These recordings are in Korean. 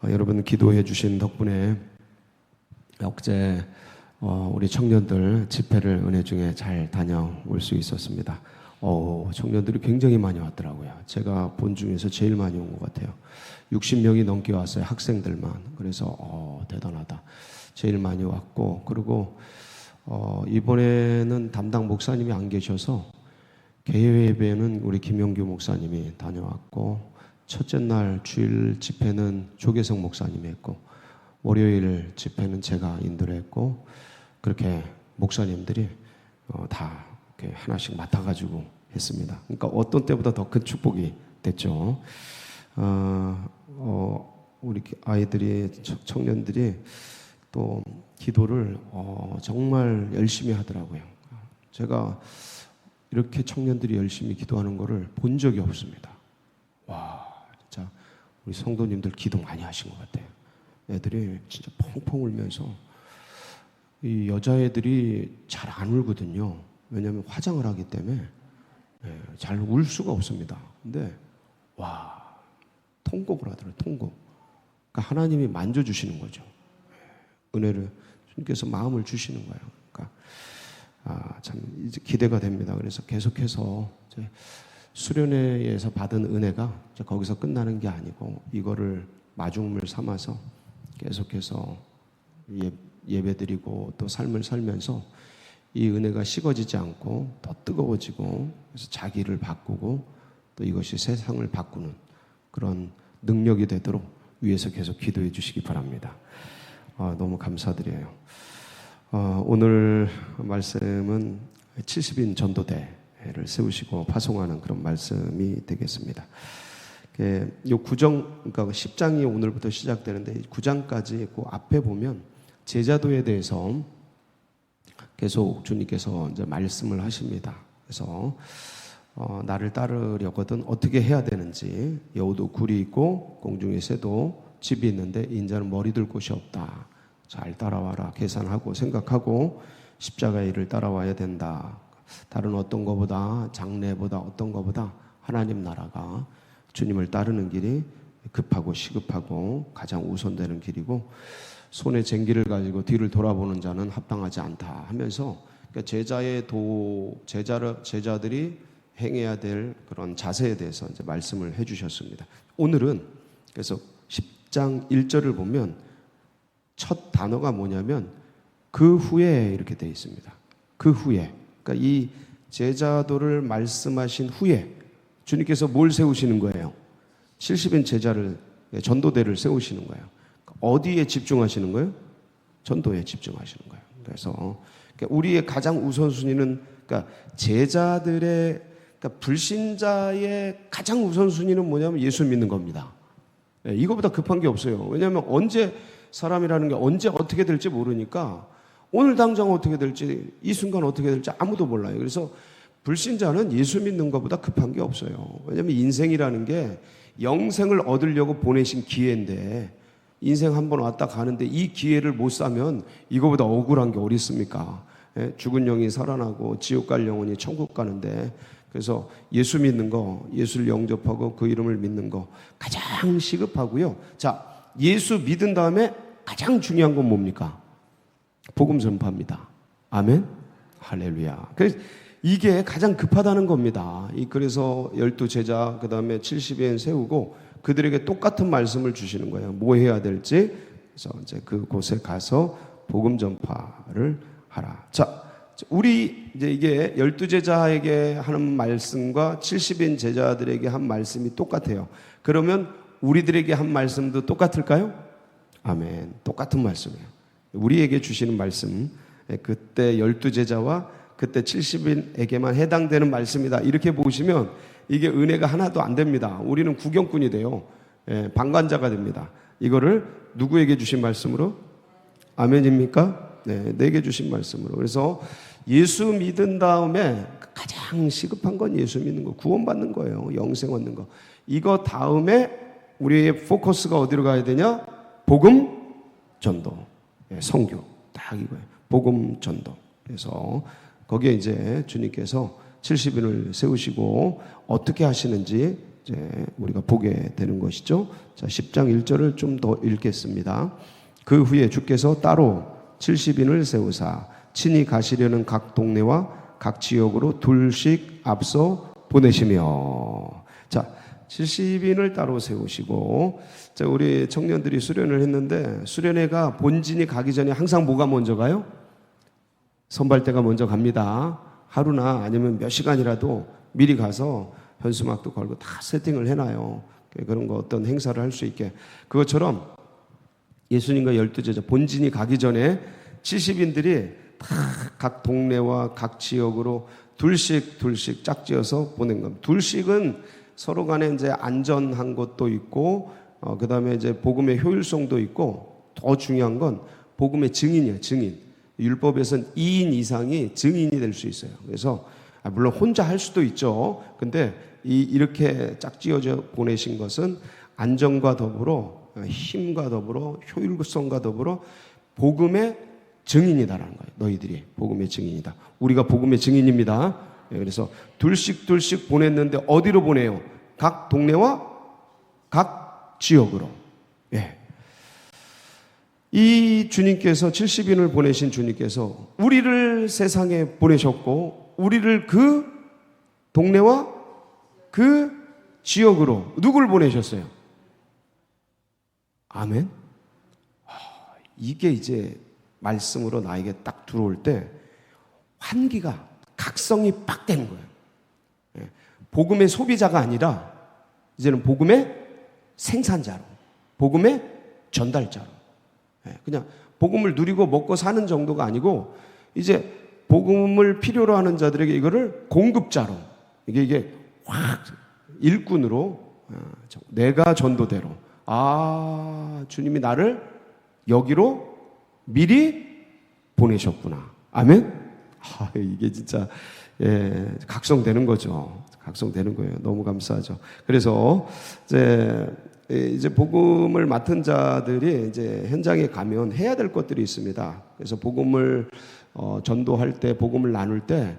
여러분 기도해 주신 덕분에 어제 우리 청년들 집회를 은혜 중에 잘 다녀올 수 있었습니다. 청년들이 굉장히 많이 왔더라고요. 제가 본 중에서 제일 많이 온 것 같아요. 60명이 넘게 왔어요. 학생들만. 그래서 대단하다. 제일 많이 왔고, 그리고 이번에는 담당 목사님이 안 계셔서 개회 예배는 우리 김용규 목사님이 다녀왔고, 첫째 날 주일 집회는 조계성 목사님이 했고, 월요일 집회는 제가 인도를 했고, 그렇게 목사님들이 다 이렇게 하나씩 맡아가지고 했습니다. 그러니까 어떤 때보다 더 큰 축복이 됐죠. 우리 아이들이, 청년들이 또 기도를 정말 열심히 하더라고요. 제가 이렇게 청년들이 열심히 기도하는 거를 본 적이 없습니다. 와, 진짜 우리 성도님들 기도 많이 하신 것 같아요. 애들이 진짜 펑펑 울면서, 이 여자애들이 잘 안 울거든요. 왜냐하면 화장을 하기 때문에 잘 울 수가 없습니다. 근데 와, 통곡을 하더라고요. 통곡. 그러니까 하나님이 만져주시는 거죠. 은혜를 주님께서 마음을 주시는 거예요. 그러니까 참 이제 기대가 됩니다. 그래서 계속해서 이제 수련회에서 받은 은혜가 이제 거기서 끝나는 게 아니고, 이거를 마중물 삼아서 계속해서 예배드리고 또 삶을 살면서 이 은혜가 식어지지 않고 더 뜨거워지고, 그래서 자기를 바꾸고 또 이것이 세상을 바꾸는 그런 능력이 되도록 위에서 계속 기도해 주시기 바랍니다. 너무 감사드려요. 오늘 말씀은 70인 전도대를 세우시고 파송하는 그런 말씀이 되겠습니다. 요 9장, 그러니까 10장이 오늘부터 시작되는데 9장까지 그 앞에 보면 제자도에 대해서 계속 주님께서 이제 말씀을 하십니다. 그래서 나를 따르려거든 어떻게 해야 되는지, 여우도 굴이 있고 공중의 새도 집이 있는데 인자는 머리 둘 곳이 없다. 잘 따라와라. 계산하고 생각하고 십자가의 일을 따라와야 된다. 다른 어떤 것보다, 장래보다 어떤 것보다 하나님 나라가, 주님을 따르는 길이 급하고 시급하고 가장 우선되는 길이고, 손에 쟁기를 가지고 뒤를 돌아보는 자는 합당하지 않다 하면서, 그러니까 제자들이 행해야 될 그런 자세에 대해서 이제 말씀을 해주셨습니다. 오늘은 그래서 10장 1절을 보면 첫 단어가 뭐냐면 그 후에 이렇게 되어 있습니다. 그 후에. 그러니까 이 제자도를 말씀하신 후에 주님께서 뭘 세우시는 거예요? 70인 제자를, 전도대를 세우시는 거예요. 어디에 집중하시는 거예요? 전도에 집중하시는 거예요. 그래서 우리의 가장 우선순위는, 그러니까 제자들의, 그러니까 불신자의 가장 우선순위는 뭐냐면 예수 믿는 겁니다. 이거보다 급한 게 없어요. 왜냐하면 언제, 사람이라는 게 언제 어떻게 될지 모르니까, 오늘 당장 어떻게 될지, 이 순간 어떻게 될지 아무도 몰라요. 그래서 불신자는 예수 믿는 것보다 급한 게 없어요. 왜냐하면 인생이라는 게 영생을 얻으려고 보내신 기회인데, 인생 한 번 왔다 가는데 이 기회를 못 사면 이거보다 억울한 게 어디 있습니까? 죽은 영이 살아나고 지옥 갈 영혼이 천국 가는데, 그래서 예수 믿는 거, 예수를 영접하고 그 이름을 믿는 거 가장 시급하고요. 자, 예수 믿은 다음에 가장 중요한 건 뭡니까? 복음 전파입니다. 아멘? 할렐루야. 그래서 이게 가장 급하다는 겁니다. 그래서 12제자, 그 다음에 70인 세우고 그들에게 똑같은 말씀을 주시는 거예요. 뭐 해야 될지. 그래서 이제 그곳에 가서 복음 전파를 하라. 자, 우리 이제 이게 12제자에게 하는 말씀과 70인 제자들에게 한 말씀이 똑같아요. 그러면 우리들에게 한 말씀도 똑같을까요? 아멘. 똑같은 말씀이에요. 우리에게 주시는 말씀, 그때 12제자와 그때 70인에게만 해당되는 말씀이다. 이렇게 보시면 이게 은혜가 하나도 안 됩니다. 우리는 구경꾼이 돼요. 방관자가 됩니다. 이거를 누구에게 주신 말씀으로? 아멘입니까? 네, 내게 주신 말씀으로. 그래서 예수 믿은 다음에 가장 시급한 건 예수 믿는 거, 구원받는 거예요. 영생 얻는 거. 이거 다음에 우리의 포커스가 어디로 가야 되냐? 복음 전도, 선교. 딱 이거예요. 복음 전도. 그래서 거기에 이제 주님께서 70인을 세우시고 어떻게 하시는지 이제 우리가 보게 되는 것이죠. 자, 10장 1절을 좀 더 읽겠습니다. 그 후에 주께서 따로 70인을 세우사 친히 가시려는 각 동네와 각 지역으로 둘씩 앞서 보내시며. 자, 70인을 따로 세우시고, 자, 우리 청년들이 수련을 했는데 수련회가 본진이 가기 전에 항상 뭐가 먼저 가요? 선발대가 먼저 갑니다. 하루나 아니면 몇 시간이라도 미리 가서 현수막도 걸고 다 세팅을 해놔요. 그런 거 어떤 행사를 할 수 있게. 그것처럼 예수님과 12제자 본진이 가기 전에 70인들이 다 각 동네와 각 지역으로 둘씩 짝지어서 보낸 겁니다. 둘씩은 서로 간에 이제 안전한 것도 있고, 그 다음에 이제 복음의 효율성도 있고, 더 중요한 건 복음의 증인이에요, 증인. 율법에서는 2인 이상이 증인이 될 수 있어요. 그래서 물론 혼자 할 수도 있죠. 근데 이렇게 짝지어져 보내신 것은 안전과 더불어 힘과 더불어 효율성과 더불어 복음의 증인이다라는 거예요. 너희들이 복음의 증인이다. 우리가 복음의 증인입니다. 그래서 둘씩 보냈는데 어디로 보내요? 각 동네와 각 지역으로. 예. 이 주님께서 70인을 보내신 주님께서 우리를 세상에 보내셨고 우리를 그 동네와 그 지역으로 누굴 보내셨어요? 아멘. 이게 이제 말씀으로 나에게 딱 들어올 때 환기가 각성이 빡 되는 거예요. 복음의 소비자가 아니라 이제는 복음의 생산자로, 복음의 전달자로, 그냥 복음을 누리고 먹고 사는 정도가 아니고 이제 복음을 필요로 하는 자들에게 이거를 공급자로, 이게 확 일꾼으로, 내가 전도대로, 주님이 나를 여기로 미리 보내셨구나. 아멘. 이게 진짜 각성되는 거죠. 각성되는 거예요. 너무 감사하죠. 그래서 이제 복음을 맡은 자들이 이제 현장에 가면 해야 될 것들이 있습니다. 그래서 복음을 전도할 때, 복음을 나눌 때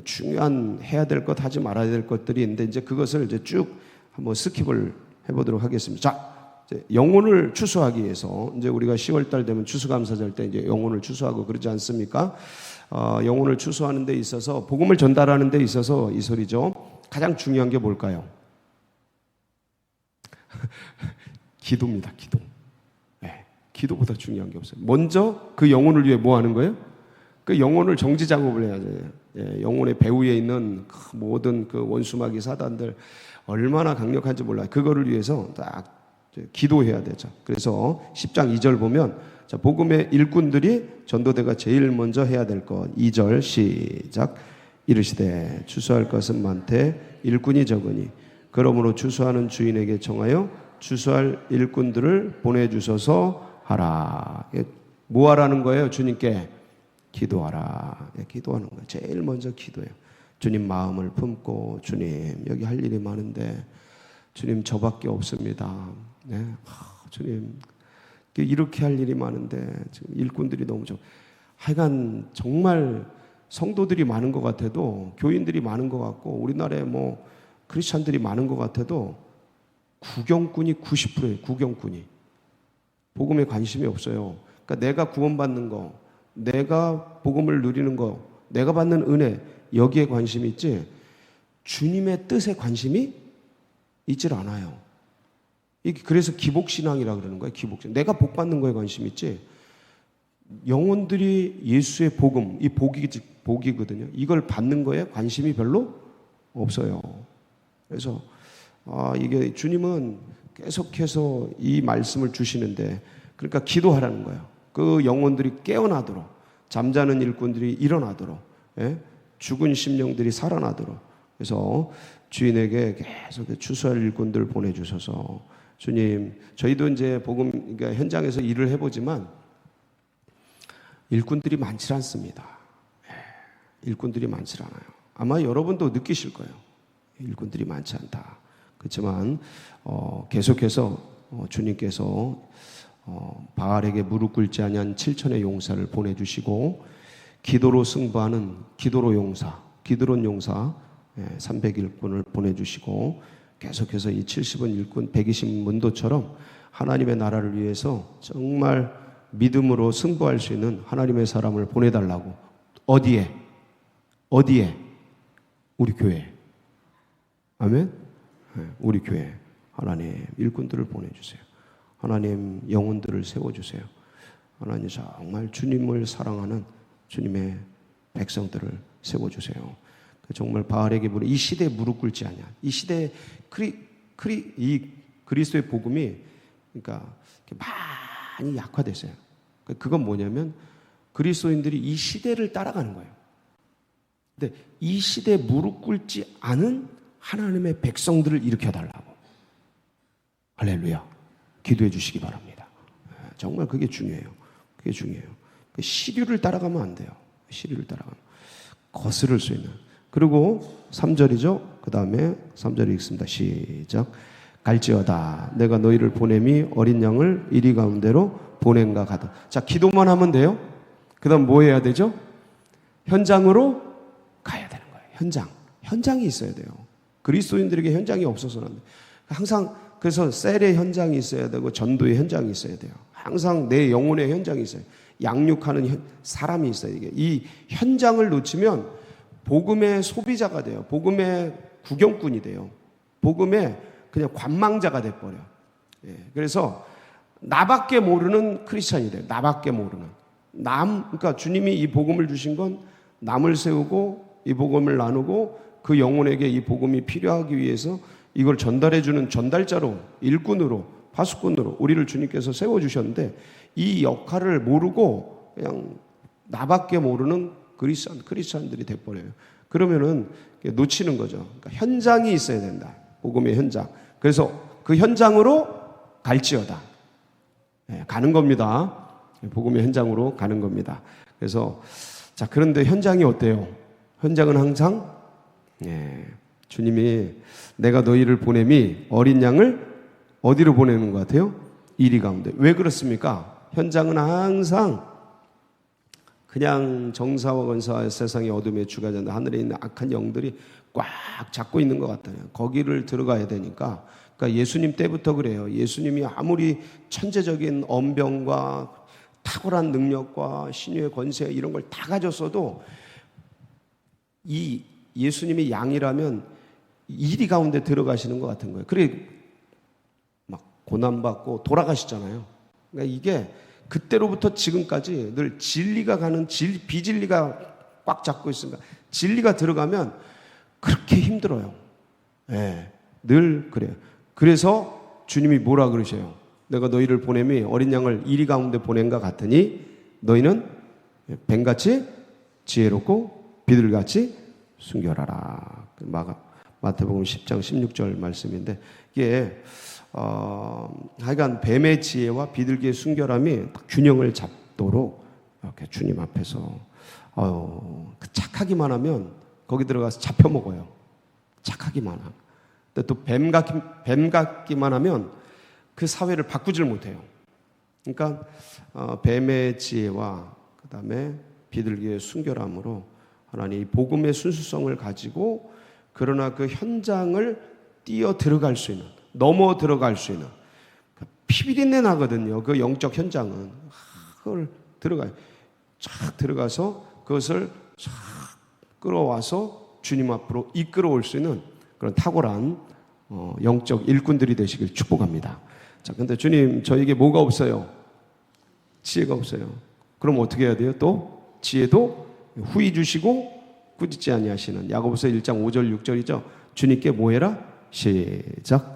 중요한 해야 될 것, 하지 말아야 될 것들이 있는데 이제 그것을 이제 쭉 한번 스킵을 해보도록 하겠습니다. 자, 영혼을 추수하기 위해서 이제 우리가 10월달 되면 추수감사절 때 이제 영혼을 추수하고 그러지 않습니까? 영혼을 추수하는 데 있어서 복음을 전달하는 데 있어서 이 소리죠. 가장 중요한 게 뭘까요? 기도입니다. 기도. 기도보다 중요한 게 없어요. 먼저 그 영혼을 위해 뭐 하는 거예요? 그 영혼을 정지 작업을 해야 돼요. 영혼의 배후에 있는 모든 그 원수마귀 사단들 얼마나 강력한지 몰라요. 그거를 위해서 딱 기도해야 되죠. 그래서 10장 2절 보면 복음의 일꾼들이 전도대가 제일 먼저 해야 될 것. 2절 시작. 이르시되 추수할 것은 많되 일꾼이 적으니 그러므로 추수하는 주인에게 청하여 추수할 일꾼들을 보내주소서 하라. 뭐 하라는 거예요? 주님께 기도하라. 기도하는 거예요. 제일 먼저 기도해요. 주님 마음을 품고, 주님 여기 할 일이 많은데 주님 저밖에 없습니다. 주님 이렇게 할 일이 많은데 지금 일꾼들이 너무 하여간 정말 성도들이 많은 것 같아도, 교인들이 많은 것 같고, 우리나라에 뭐 크리스찬들이 많은 것 같아도 구경꾼이 90%예요. 구경꾼이 복음에 관심이 없어요. 그러니까 내가 구원받는 거, 내가 복음을 누리는 거, 내가 받는 은혜, 여기에 관심이 있지 주님의 뜻에 관심이 있질 않아요. 그래서 기복신앙이라고 그러는 거예요. 기복신앙. 내가 복 받는 거에 관심이 있지 영혼들이 예수의 복음, 이 복이거든요. 이걸 받는 거에 관심이 별로 없어요. 그래서 이게 주님은 계속해서 이 말씀을 주시는데, 그러니까 기도하라는 거예요. 그 영혼들이 깨어나도록, 잠자는 일꾼들이 일어나도록, 죽은 심령들이 살아나도록. 그래서 주인에게 계속 추수할 일꾼들 보내주셔서, 주님, 저희도 이제 복음, 그러니까 현장에서 일을 해보지만 일꾼들이 많지 않습니다. 일꾼들이 많지 않아요. 아마 여러분도 느끼실 거예요. 일꾼들이 많지 않다. 그렇지만 계속해서 주님께서 바알에게 무릎 꿇지 아니한 7천의 용사를 보내주시고, 기도로 승부하는 기도로 용사 300일꾼을 보내주시고, 계속해서 이 70원 일꾼 120문도처럼 하나님의 나라를 위해서 정말 믿음으로 승부할 수 있는 하나님의 사람을 보내달라고. 어디에? 우리 교회. 아멘? 우리 교회. 하나님 일꾼들을 보내주세요. 하나님 영혼들을 세워주세요. 하나님 정말 주님을 사랑하는 주님의 백성들을 세워주세요. 정말 바알에게 이 시대에 무릎 꿇지 않냐. 이 시대에 이 그리스도의 복음이 그러니까 많이 약화됐어요. 그건 뭐냐면 그리스도인들이 이 시대를 따라가는 거예요. 근데 이 시대에 무릎 꿇지 않은 하나님의 백성들을 일으켜달라고. 할렐루야. 기도해 주시기 바랍니다. 정말 그게 중요해요. 그게 중요해요. 시류를 따라가면 안 돼요. 시류를 따라가면 거스를 수 있는. 그리고 3절이죠. 그 다음에 3절을 읽습니다. 시작. 갈지어다 내가 너희를 보냄이 어린 양을 이리 가운데로 보낸가 가다. 자, 기도만 하면 돼요. 그 다음 뭐 해야 되죠? 현장으로 가야 되는 거예요. 현장이 있어야 돼요. 그리스도인들에게 현장이 없어서는 안 돼요. 항상 그래서 셀의 현장이 있어야 되고 전도의 현장이 있어야 돼요. 항상 내 영혼의 현장이 있어요. 양육하는 사람이 있어요. 이 현장을 놓치면 복음의 소비자가 돼요. 복음의 구경꾼이 돼요. 복음의 그냥 관망자가 돼버려요. 그래서 나밖에 모르는 크리스찬이 돼요. 나밖에 모르는. 그러니까 주님이 이 복음을 주신 건 남을 세우고 이 복음을 나누고 그 영혼에게 이 복음이 필요하기 위해서 이걸 전달해주는 전달자로, 일꾼으로, 파수꾼으로 우리를 주님께서 세워주셨는데 이 역할을 모르고 그냥 나밖에 모르는 크리스찬들이 돼버려요. 그러면은 놓치는 거죠. 그러니까 현장이 있어야 된다. 복음의 현장. 그래서 그 현장으로 갈지어다. 가는 겁니다. 복음의 현장으로 가는 겁니다. 그래서 자, 그런데 현장이 어때요? 현장은 항상 주님이 내가 너희를 보냄이 어린 양을 어디로 보내는 것 같아요? 이리 가운데. 왜 그렇습니까? 현장은 항상 그냥 정사와 권사와 세상의 어둠의 주가 된다. 하늘에 있는 악한 영들이 꽉 잡고 있는 것 같아요. 거기를 들어가야 되니까. 그러니까 예수님 때부터 그래요. 예수님이 아무리 천재적인 언병과 탁월한 능력과 신유의 권세 이런 걸 다 가졌어도 이 예수님이 양이라면 이리 가운데 들어가시는 것 같은 거예요. 그래 막 고난받고 돌아가시잖아요. 그러니까 이게 그때로부터 지금까지 늘 진리가 가는 비진리가 꽉 잡고 있습니다. 진리가 들어가면 그렇게 힘들어요. 늘 그래요. 그래서 주님이 뭐라 그러셔요? 내가 너희를 보냄이 어린 양을 이리 가운데 보낸가 같으니 너희는 뱀같이 지혜롭고 비둘같이 순결하라. 마태복음 10장 16절 말씀인데 이게 하여간 뱀의 지혜와 비둘기의 순결함이 딱 균형을 잡도록 이렇게 주님 앞에서 착하기만 하면 거기 들어가서 잡혀 먹어요. 착하기만 하면. 근데 또 뱀 같기만 하면 그 사회를 바꾸질 못해요. 그러니까 뱀의 지혜와 그 다음에 비둘기의 순결함으로 하나님 복음의 순수성을 가지고 그러나 그 현장을 뛰어 들어갈 수 있는, 넘어 들어갈 수 있는 피비린내 나거든요. 그 영적 현장은 그걸 들어가요. 쫙 들어가서 그것을 쫙 끌어와서 주님 앞으로 이끌어올 수 있는 그런 탁월한 영적 일꾼들이 되시길 축복합니다. 자, 근데 주님 저에게 뭐가 없어요? 지혜가 없어요. 그럼 어떻게 해야 돼요? 또 지혜도 후히 주시고 꾸짖지 아니하시는 야고보서 1장 5절 6절이죠. 주님께 뭐 해라? 시작.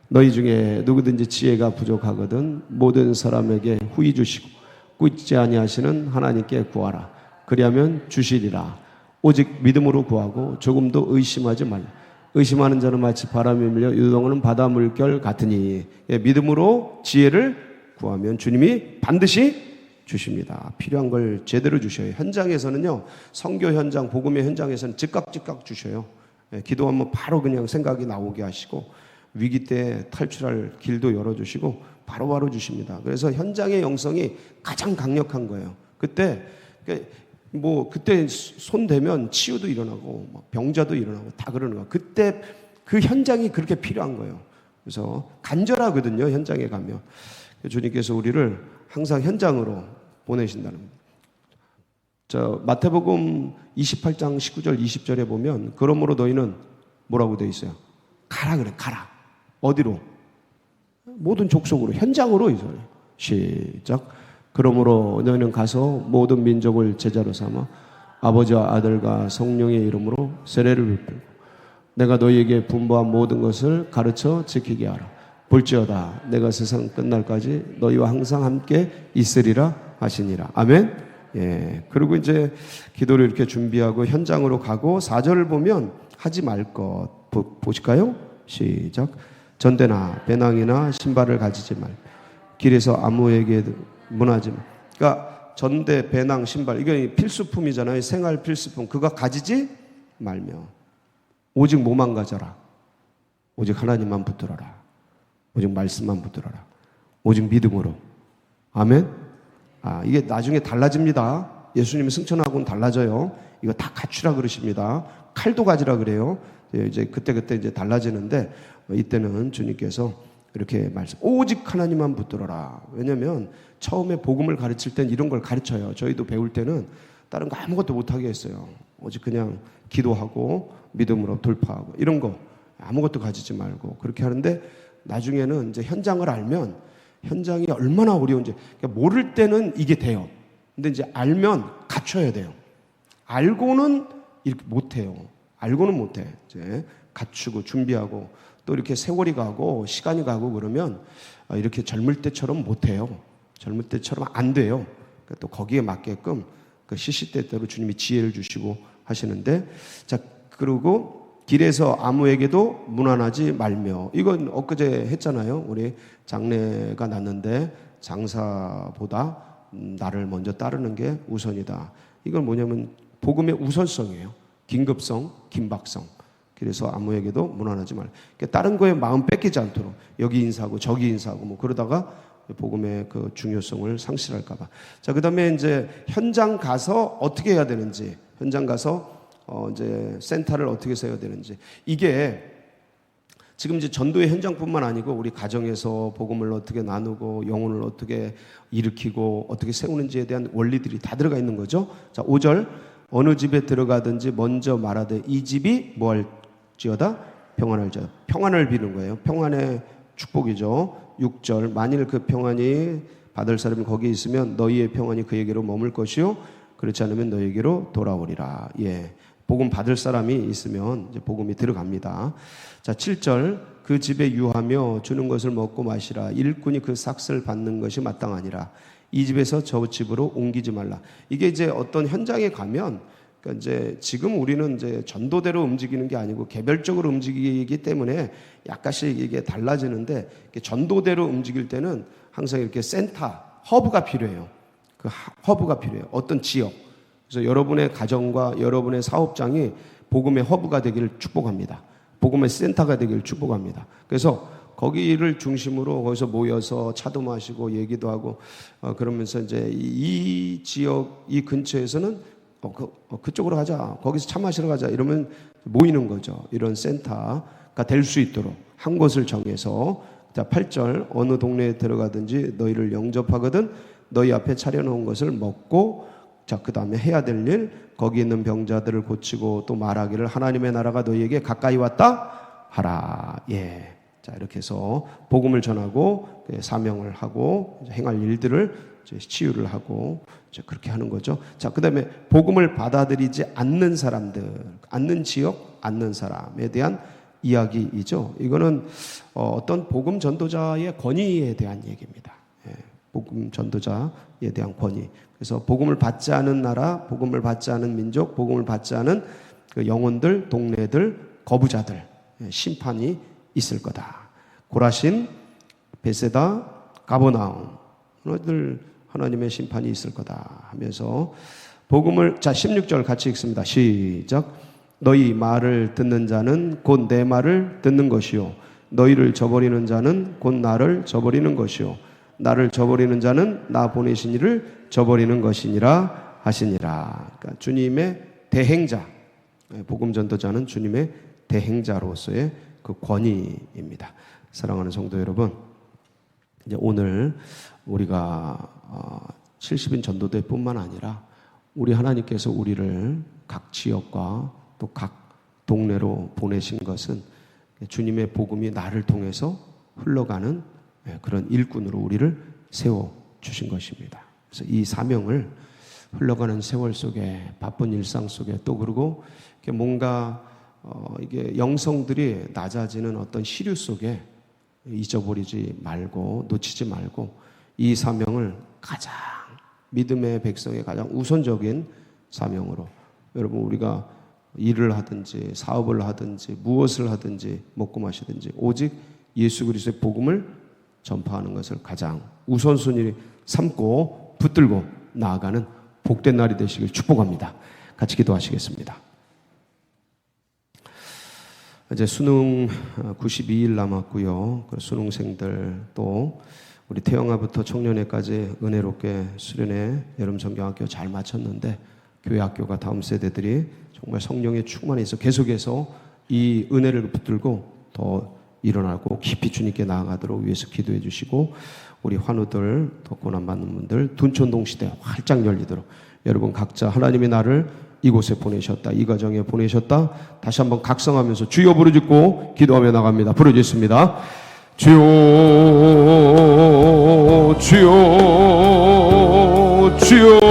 너희 중에 누구든지 지혜가 부족하거든 모든 사람에게 후히 주시고 꾸짖지 아니하시는 하나님께 구하라. 그리하면 주시리라. 오직 믿음으로 구하고 조금도 의심하지 말라. 의심하는 자는 마치 바람에 밀려 유동하는 바다 물결 같으니 믿음으로 지혜를 구하면 주님이 반드시 주십니다. 필요한 걸 제대로 주셔요. 현장에서는요, 선교 현장, 복음의 현장에서는 즉각 주셔요. 기도하면 바로 그냥 생각이 나오게 하시고 위기 때 탈출할 길도 열어주시고 바로바로 주십니다. 그래서 현장의 영성이 가장 강력한 거예요. 그때 손 대면 치유도 일어나고 병자도 일어나고 다 그러는 거예요. 그때 그 현장이 그렇게 필요한 거예요. 그래서 간절하거든요, 현장에 가면. 주님께서 우리를 항상 현장으로 보내신다는 겁니다. 마태복음 28장 19절 20절에 보면 그러므로 너희는 뭐라고 되어 있어요? 가라 그래, 가라. 어디로? 모든 족속으로, 현장으로 있어요. 시작. 그러므로 너희는 가서 모든 민족을 제자로 삼아 아버지와 아들과 성령의 이름으로 세례를 베풀고 내가 너희에게 분부한 모든 것을 가르쳐 지키게 하라. 볼지어다 내가 세상 끝날까지 너희와 항상 함께 있으리라 하시니라. 아멘. 예. 그리고 이제 기도를 이렇게 준비하고 현장으로 가고 4절을 보면 하지 말 것 보실까요? 시작. 전대나 배낭이나 신발을 가지지 말. 길에서 아무에게 문하지 말. 그러니까 전대, 배낭, 신발 이게 필수품이잖아요. 생활 필수품. 그거 가지지 말며 오직 뭐만 가져라. 오직 하나님만 붙들어라. 오직 말씀만 붙들어라. 오직 믿음으로. 아멘. 이게 나중에 달라집니다. 예수님이 승천하고는 달라져요. 이거 다 갖추라 그러십니다. 칼도 가지라 그래요. 이제 그때 이제 달라지는데 이때는 주님께서 이렇게 오직 하나님만 붙들어라. 왜냐면 처음에 복음을 가르칠 땐 이런 걸 가르쳐요. 저희도 배울 때는 다른 거 아무것도 못하게 했어요. 오직 그냥 기도하고 믿음으로 돌파하고 이런 거 아무것도 가지지 말고 그렇게 하는데 나중에는 이제 현장을 알면 현장이 얼마나 어려운지 그러니까 모를 때는 이게 돼요. 근데 이제 알면 갖춰야 돼요. 알고는 이렇게 못해요. 알고는 못해. 이제 갖추고 준비하고 또 이렇게 세월이 가고 시간이 가고 그러면 이렇게 젊을 때처럼 못해요. 젊을 때처럼 안 돼요. 그러니까 또 거기에 맞게끔 그 시시때때로 주님이 지혜를 주시고 하시는데 자 그리고 길에서 아무에게도 문안하지 말며 이건 엊그제 했잖아요. 우리 장례가 났는데 장사보다 나를 먼저 따르는 게 우선이다. 이건 뭐냐면 복음의 우선성이에요. 긴급성, 긴박성. 그래서 아무에게도 문안하지 말. 그러니까 다른 거에 마음 뺏기지 않도록 여기 인사하고 저기 인사하고 뭐 그러다가 복음의 그 중요성을 상실할까봐. 자, 그다음에 이제 현장 가서 어떻게 해야 되는지, 현장 가서 이제 센터를 어떻게 세워야 되는지. 이게 지금 이제 전도의 현장뿐만 아니고 우리 가정에서 복음을 어떻게 나누고 영혼을 어떻게 일으키고 어떻게 세우는지에 대한 원리들이 다 들어가 있는 거죠. 자, 5절 어느 집에 들어가든지 먼저 말하되 이 집이 뭐 할지어다 평안할지어다. 평안을 비는 거예요. 평안의 축복이죠. 6절 만일 그 평안이 받을 사람이 거기에 있으면 너희의 평안이 그에게로 머물 것이요 그렇지 않으면 너희에게로 돌아오리라. 예. 복음 받을 사람이 있으면 이제 복음이 들어갑니다. 자, 7절 그 집에 유하며 주는 것을 먹고 마시라. 일꾼이 그 삭슬 받는 것이 마땅하니라. 이 집에서 저 집으로 옮기지 말라. 이게 이제 어떤 현장에 가면 그러니까 이제 지금 우리는 이제 전도대로 움직이는 게 아니고 개별적으로 움직이기 때문에 약간씩 이게 달라지는데 전도대로 움직일 때는 항상 이렇게 센터, 허브가 필요해요. 그 허브가 필요해요. 어떤 지역. 그래서 여러분의 가정과 여러분의 사업장이 복음의 허브가 되기를 축복합니다. 복음의 센터가 되기를 축복합니다. 그래서 거기를 중심으로 거기서 모여서 차도 마시고 얘기도 하고 그러면서 이제 이 지역 이 근처에서는 그쪽으로 가자. 거기서 차 마시러 가자. 이러면 모이는 거죠. 이런 센터가 될 수 있도록 한 곳을 정해서 자 8절 어느 동네에 들어가든지 너희를 영접하거든 너희 앞에 차려놓은 것을 먹고 자 그 다음에 해야 될 일 거기 있는 병자들을 고치고 또 말하기를 하나님의 나라가 너희에게 가까이 왔다 하라. 예. 자 이렇게 해서 복음을 전하고 사명을 하고 행할 일들을 치유를 하고 그렇게 하는 거죠. 자 그다음에 복음을 받아들이지 않는 사람들, 않는 지역, 않는 사람에 대한 이야기이죠. 이거는 어떤 복음 전도자의 권위에 대한 얘기입니다. 예, 복음 전도자에 대한 권위. 그래서 복음을 받지 않은 나라, 복음을 받지 않은 민족, 복음을 받지 않은 그 영혼들, 동네들, 거부자들 심판이 있을 거다. 고라신, 베세다, 가버나움 너희들 하나님의 심판이 있을 거다 하면서 복음을 자 16절 같이 읽습니다. 시작. 너희 말을 듣는 자는 곧 내 말을 듣는 것이요 너희를 저버리는 자는 곧 나를 저버리는 것이요 나를 저버리는 자는 나 보내신 이를 저버리는 것이니라 하시니라. 그러니까 주님의 대행자, 복음 전도자는 주님의 대행자로서의 그 권위입니다. 사랑하는 성도 여러분, 이제 오늘 우리가 70인 전도대뿐만 아니라 우리 하나님께서 우리를 각 지역과 또 각 동네로 보내신 것은 주님의 복음이 나를 통해서 흘러가는 그런 일꾼으로 우리를 세워 주신 것입니다. 그래서 이 사명을 흘러가는 세월 속에, 바쁜 일상 속에, 또 그리고 뭔가 이게 영성들이 낮아지는 어떤 시류 속에 잊어버리지 말고, 놓치지 말고 이 사명을 가장 믿음의 백성의 가장 우선적인 사명으로, 여러분 우리가 일을 하든지 사업을 하든지 무엇을 하든지 먹고 마시든지 오직 예수 그리스도의 복음을 전파하는 것을 가장 우선순위 삼고 붙들고 나아가는 복된 날이 되시길 축복합니다. 같이 기도하시겠습니다. 이제 수능 92일 남았고요. 수능생들 또 우리 태영아부터 청년회까지 은혜롭게 수련회 여름성경학교 잘 마쳤는데 교회 학교가 다음 세대들이 정말 성령의 충만에 있어 계속해서 이 은혜를 붙들고 더 일어나고 깊이 주님께 나아가도록 위해서 기도해 주시고, 우리 환우들, 더 고난받는 분들 둔촌동 시대 활짝 열리도록 여러분 각자 하나님이 나를 이곳에 보내셨다, 이 가정에 보내셨다, 다시 한번 각성하면서 주여 부르짖고 기도하며 나갑니다. 부르짖습니다. 주여 주여 주여